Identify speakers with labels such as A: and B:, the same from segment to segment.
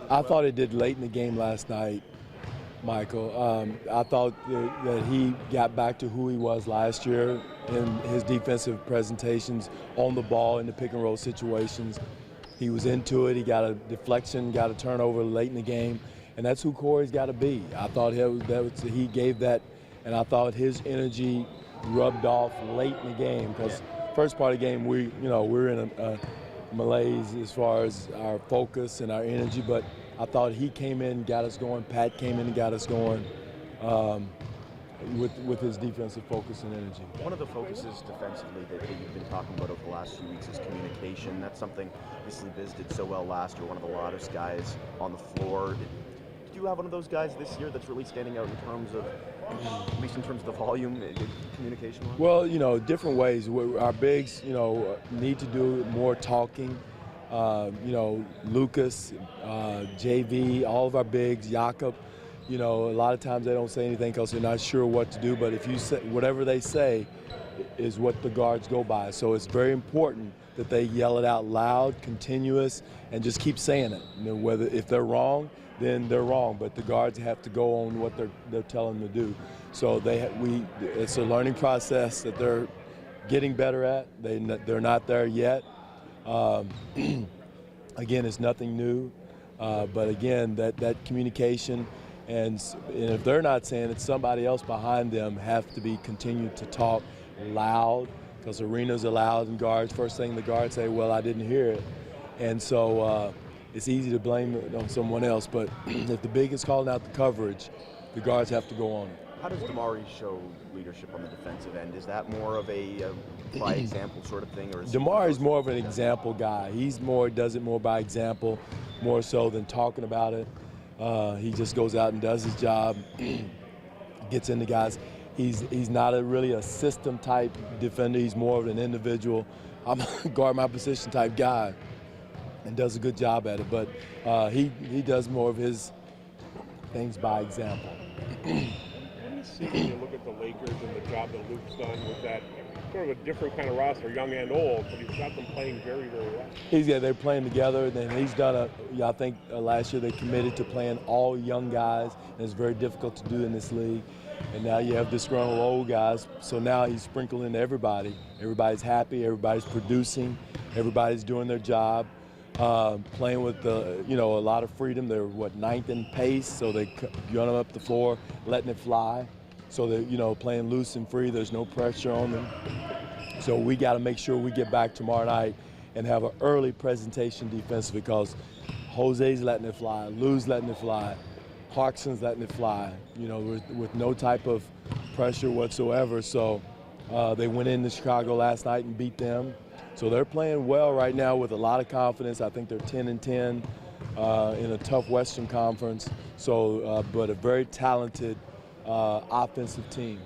A: I thought it did late in the game last night, Michael. I thought that he got back to who he was last year in his defensive presentations on the ball in the pick and roll situations. He was into it. He got a deflection, got a turnover late in the game, and that's who Corey's got to be. I thought he gave that, and I thought his energy rubbed off late in the game because first part of the game we're in a malaise as far as our focus and our energy, but I thought he came in, got us going. Pat came in and got us going with his defensive focus and energy.
B: One of the focuses defensively that you've been talking about over the last few weeks is communication. That's something obviously Biz did so well last year, one of the loudest guys on the floor. Do you have one of those guys this year that's really standing out in terms of, at least in terms of the volume, communication?
A: Well, different ways. Our bigs, need to do more talking. Lucas, JV, all of our bigs, Jakob, a lot of times they don't say anything because they're not sure what to do, but if you say, whatever they say is what the guards go by. So it's very important that they yell it out loud, continuous, and just keep saying it. Whether if they're wrong, then they're wrong, but the guards have to go on what they're telling them to do. So it's a learning process that they're getting better at. They're not there yet. Again, it's nothing new, but again, that communication, and if they're not saying it, somebody else behind them have to be continued to talk loud, because arenas are loud and guards. First thing the guards say, well, I didn't hear it, and so it's easy to blame it on someone else. But if the big is calling out the coverage, the guards have to go on it.
B: How does Damari show leadership on the defensive end? Is that more of a by example sort of thing, or is
A: Damari's more of an example guy. He's does it more by example, more so than talking about it. He just goes out and does his job, gets into guys. He's not really a system type defender. He's more of an individual, I'm a guard my position type guy, and does a good job at it. But he does more of his things by example.
C: What do you see when you look at the Lakers and the job that Luke's done with that sort of a different kind of roster, young and old, but he's got them playing very, very well?
A: They're playing together, and he's done I think last year they committed to playing all young guys, and it's very difficult to do in this league. And now you have disgruntled old guys, so now he's sprinkling everybody. Everybody's happy, everybody's producing, everybody's doing their job. Playing with a lot of freedom. They're ninth in pace, so they run them up the floor, letting it fly. So they're playing loose and free. There's no pressure on them. So we got to make sure we get back tomorrow night and have an early presentation defensively, because Jose's letting it fly, Lou's letting it fly, Clarkson's letting it fly. With no type of pressure whatsoever. So they went into Chicago last night and beat them. So they're playing well right now with a lot of confidence. I think they're 10-10 in a tough Western Conference. So, but a very talented offensive team.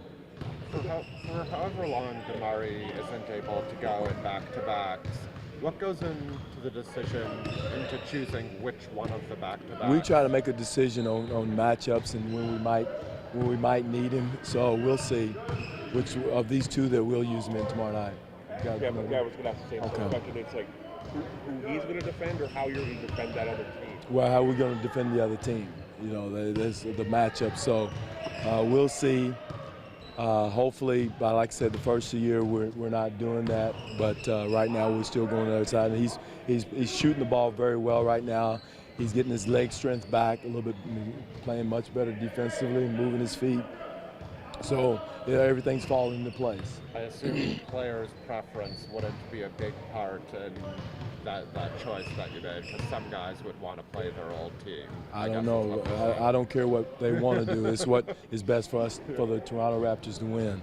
D: For however long Damari isn't able to go in back-to-backs, what goes into the decision into choosing which one of the back-to-backs?
A: We try to make a decision on matchups and when we might need him. So we'll see which of these two that we'll use him in tomorrow night.
C: Yeah, but I was going to ask the same question. It's like who he's going to defend, or how you're going to defend that other team?
A: Well, how are we going to defend the other team? There's the matchup. So we'll see. Hopefully, like I said, the first year we're not doing that. But right now we're still going to the other side. And he's shooting the ball very well right now. He's getting his leg strength back a little bit, playing much better defensively, moving his feet. So everything's falling into place.
D: I assume players' preference wouldn't be a big part in that choice that you made, because some guys would want to play their old team.
A: I don't know. I don't care what they want to do. It's what is best for us, for the Toronto Raptors to win.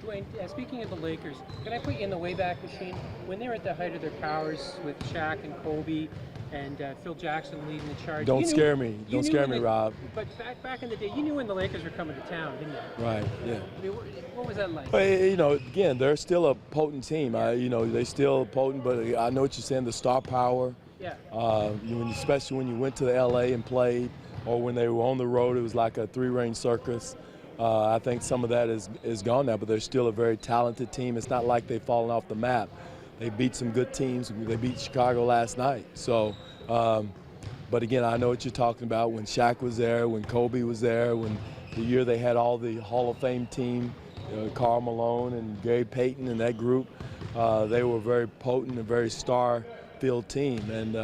E: Dwane, speaking of the Lakers, can I put you in the Wayback Machine? When they were at the height of their powers with Shaq and Kobe and Phil Jackson leading the charge.
A: Don't scare me. Don't scare me, Rob.
E: But back in the day, you knew when the Lakers were coming to town, didn't you?
A: Right, yeah.
E: I mean, what was that like?
A: Again, they're still a potent team. They're still potent, but I know what you're saying, the star power.
E: Yeah.
A: Especially when you went to the L.A. and played, or when they were on the road, it was like a three-ring circus. I think some of that is gone now, but they're still a very talented team. It's not like they've fallen off the map. They beat some good teams. They beat Chicago last night. So, But again, I know what you're talking about. When Shaq was there, when Kobe was there, when the year they had all the Hall of Fame team, Karl Malone and Gary Payton and that group, they were very potent and very star-filled team. And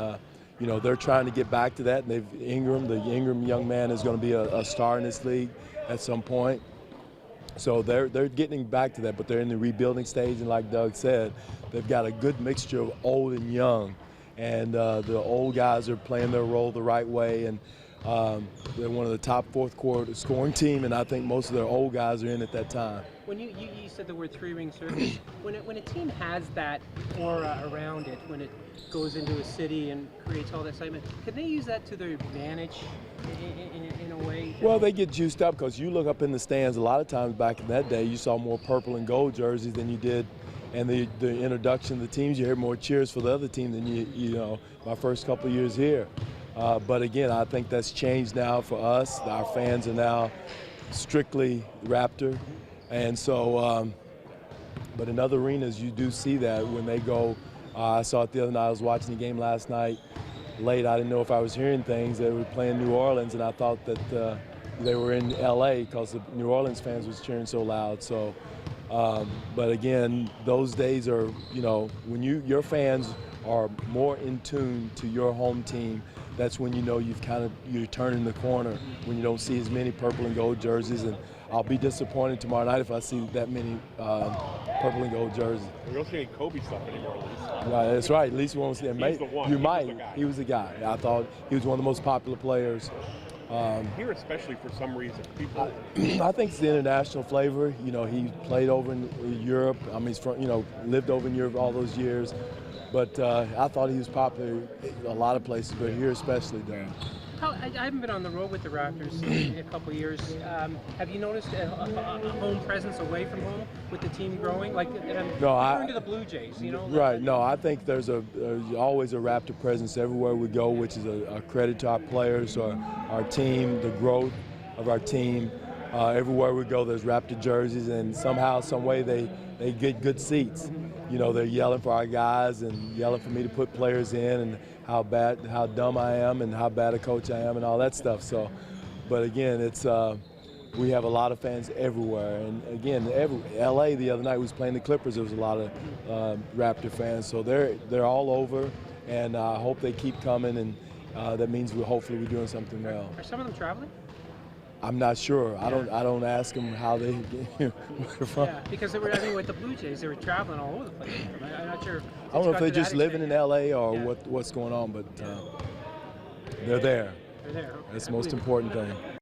A: you know, they're trying to get back to that. And the Ingram young man is going to be a star in this league at some point. So they're getting back to that, but they're in the rebuilding stage. And like Doug said, they've got a good mixture of old and young. And the old guys are playing their role the right way. And they're one of the top fourth quarter scoring team, and I think most of their old guys are in at that time.
E: When you said the word three-ring circus, when a team has that aura around it, when it goes into a city and creates all that excitement, can they use that to their advantage in a way?
A: Well, they get juiced up because you look up in the stands. A lot of times back in that day, you saw more purple and gold jerseys than you did. And the introduction of the teams, you hear more cheers for the other team than you know, my first couple of years here. But again, I think that's changed now for us. Our fans are now strictly Raptor. And so, but in other arenas, you do see that when they go. I saw it the other night. I was watching the game last night late. I didn't know if I was hearing things. They were playing New Orleans, and I thought that they were in L.A. because the New Orleans fans was cheering so loud. So, but again, those days are, you know, when your fans are more in tune to your home team, that's when you know you're turning the corner, when you don't see as many purple and gold jerseys. And I'll be disappointed tomorrow night if I see that many purple and gold jerseys.
C: We don't see any Kobe stuff anymore, at least.
A: Right, that's right. At least you won't see him.
C: He's the one.
A: You
C: He
A: might.
C: was the guy.
A: He was the guy. I thought he was one of the most popular players.
C: Here, especially for some reason, people.
A: I think it's the international flavor. You know, he played over in Europe. I mean, he's from, you know, lived over in Europe all those years. But I thought he was popular in a lot of places, but here especially, Dan.
E: I haven't been on the road with the Raptors in a couple of years. Have you noticed a home presence away from home with the team growing? Like, referring to the Blue Jays, you know?
A: Right. No, I think there's always a Raptor presence everywhere we go, which is a credit to our players, our team, the growth of our team. Everywhere we go, there's Raptor jerseys, and somehow, some way, they get good seats. You know, they're yelling for our guys and yelling for me to put players in, and how dumb I am, and how bad a coach I am, and all that stuff. So, but again, it's we have a lot of fans everywhere, and again, LA the other night was playing the Clippers. There was a lot of Raptor fans, so they're all over, and I hope they keep coming, and that means hopefully we're doing something well.
E: Are some of them traveling?
A: I'm not sure. Yeah. I don't ask them how they get from.
E: Yeah, because they were, I mean, with the Blue Jays, they were traveling all over the place. I'm not sure.
A: I don't know if they're just living in LA or what's going on, but they're there.
E: They're there. Okay.
A: That's the most important thing.